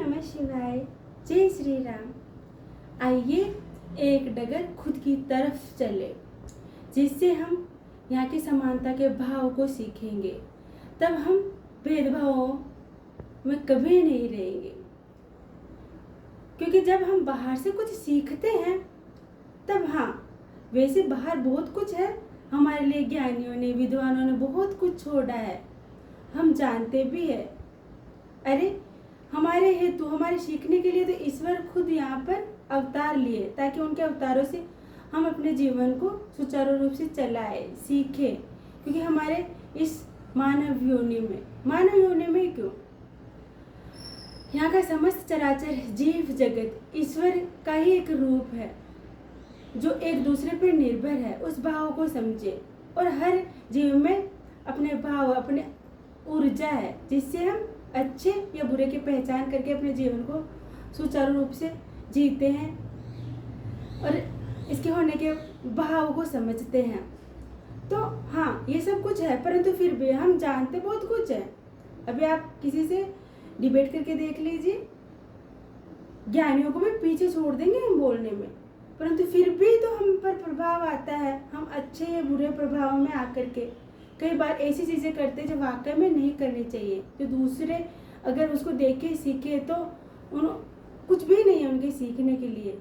नमः शिवाय। जय श्री राम। आइए एक डगर खुद की तरफ चले, जिससे हम यहाँ की समानता के भाव को सीखेंगे। तब हम भेदभावों में कभी नहीं रहेंगे, क्योंकि जब हम बाहर से कुछ सीखते हैं तब हाँ, वैसे बाहर बहुत कुछ है, हमारे लिए ज्ञानियों ने, विद्वानों ने बहुत कुछ छोड़ा है, हम जानते भी है। अरे हमारे हेतु, हमारे सीखने के लिए तो ईश्वर खुद यहाँ पर अवतार लिए, ताकि उनके अवतारों से हम अपने जीवन को सुचारू रूप से चलाए, सीखे। क्योंकि हमारे इस मानव योनि में क्यों, यहाँ का समस्त चराचर जीव जगत ईश्वर का ही एक रूप है, जो एक दूसरे पर निर्भर है। उस भाव को समझे, और हर जीव में अपने भाव, अपने ऊर्जा है, जिससे हम अच्छे या बुरे की पहचान करके अपने जीवन को सुचारू रूप से जीते हैं और इसके होने के भाव को समझते हैं। तो हाँ, ये सब कुछ है, परंतु फिर भी हम जानते बहुत कुछ है। अभी आप किसी से डिबेट करके देख लीजिए, ज्ञानियों को भी पीछे छोड़ देंगे हम बोलने में, परंतु फिर भी तो हम पर प्रभाव आता है। हम अच्छे या बुरे प्रभाव में आकर के कई बार ऐसी चीज़ें करते हैं जो वाकई में नहीं करनी चाहिए, जो दूसरे अगर उसको देख के सीखे तो कुछ भी नहीं है उनके सीखने के लिए,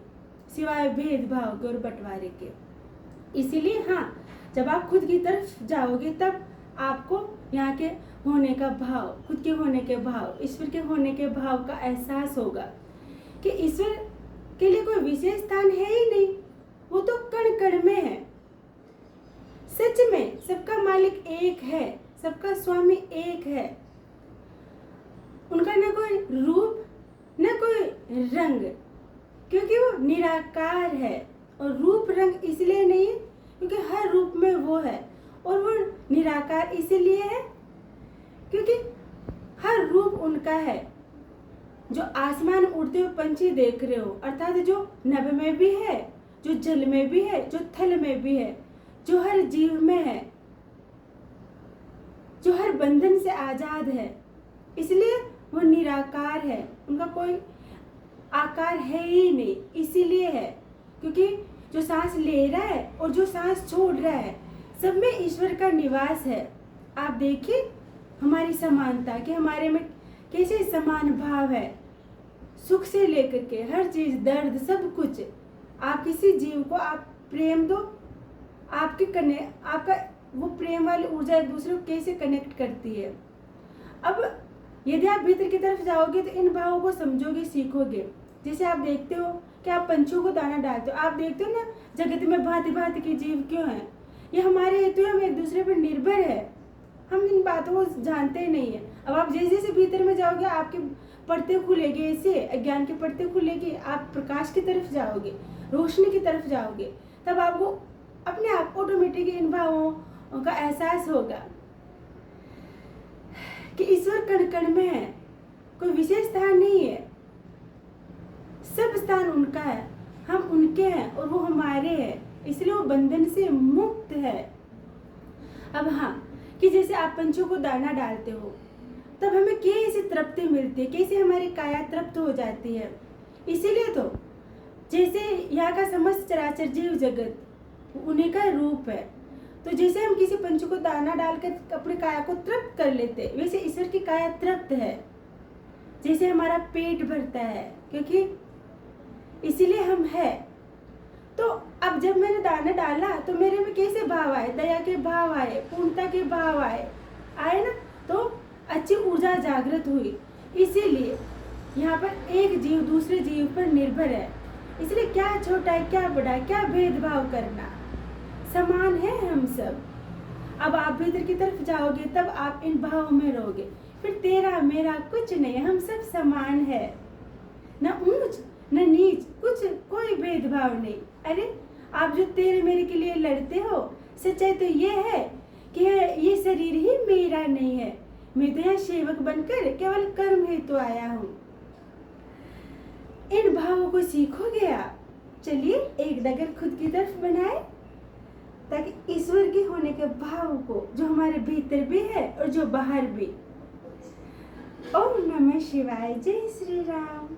सिवाय भेदभाव के और बंटवारे के। इसीलिए हाँ, जब आप खुद की तरफ जाओगे तब आपको यहाँ के होने का भाव, खुद के होने के भाव, ईश्वर के होने के भाव का एहसास होगा कि ईश्वर के लिए कोई विशेष स्थान है ही नहीं, वो तो कण कण में है। सच में सबका मालिक एक है, सबका स्वामी एक है। उनका न कोई रूप न कोई रंग, क्योंकि वो निराकार है। और रूप रंग इसलिए नहीं है क्योंकि हर रूप में वो है, और वो निराकार इसलिए है क्योंकि हर रूप उनका है। जो आसमान उड़ते हुए पंछी देख रहे हो, अर्थात जो नभ में भी है, जो जल में भी है, जो थल में भी है, जो हर जीव में है, जो हर बंधन से आजाद है, इसलिए वो निराकार है। उनका कोई आकार है ही नहीं, इसीलिए है क्योंकि जो सांस ले रहा है और जो सांस छोड़ रहा है, सब में ईश्वर का निवास है। आप देखिए हमारी समानता, कि हमारे में कैसे समान भाव है, सुख से लेकर के हर चीज, दर्द, सब कुछ। आप किसी जीव को आप प्रेम दो, आपका वो प्रेम वाली ऊर्जा एक दूसरे को कैसे कनेक्ट करती है। अब यदि आप भीतर की तरफ जाओगे तो इन भावों को समझोगे, सीखोगे। जैसे आप देखते हो कि आप पंछियों को दाना डालते हो, आप देखते हो ना जगत में भांति भांति के जीव क्यों हैं, ये हमारे हेतु हम एक दूसरे पर निर्भर है। हम इन बातों को जानते नहीं है। अब आप जैसे जैसे भीतर में जाओगे, आपके पर्दे खुलेंगे, ऐसे अज्ञान के पर्दे खुलेंगे, आप प्रकाश की तरफ जाओगे, रोशनी की तरफ जाओगे, तब आपको अपने आप ऑटोमेटिक इन भावों का एहसास होगा कि ईश्वर कण कण में है, कोई विशेष स्थान नहीं है, सब स्थान उनका है, हम उनके हैं और वो हमारे हैं, इसलिए वो बंधन से मुक्त है। अब हाँ, कि जैसे आप पंछियों को दाना डालते हो तब हमें कैसी तृप्ति मिलती है, कैसे हमारी काया तृप्त हो जाती है। इसीलिए तो जैसे यहाँ का समस्त चराचर जीव जगत उन्हीं का रूप है, तो जैसे हम किसी पंछी को दाना डालकर अपनी काया को तृप्त कर लेते, वैसे ईश्वर की काया तृप्त है। जैसे हमारा पेट भरता है, क्योंकि इसीलिए हम है। तो अब जब मैंने दाना डाला तो मेरे में कैसे भाव आए, दया के भाव आए, पूर्णता के भाव आए ना, तो अच्छी ऊर्जा जागृत हुई। इसीलिए यहाँ पर एक जीव दूसरे जीव पर निर्भर है। इसलिए क्या छोटा है, क्या बड़ा है, क्या भेदभाव करना, समान है हम सब। अब आप भीतर की तरफ जाओगे तब आप इन भावों में रहोगे, फिर तेरा मेरा कुछ नहीं, हम सब समान है, न ऊंच न नीच, कुछ कोई भेदभाव नहीं। अरे आप जो तेरे मेरे के लिए लड़ते हो, सच्चाई तो ये है कि ये शरीर ही मेरा नहीं है, मैं तो यहाँ सेवक बनकर केवल कर्म हेतु आया हूँ। इन भावों को सीखोगे आप। चलिए एक डगर खुद की तरफ बनाए, ताकि ईश्वर के होने के भाव को, जो हमारे भीतर भी है और जो बाहर भी, ओम नमः शिवाय। जय श्री राम।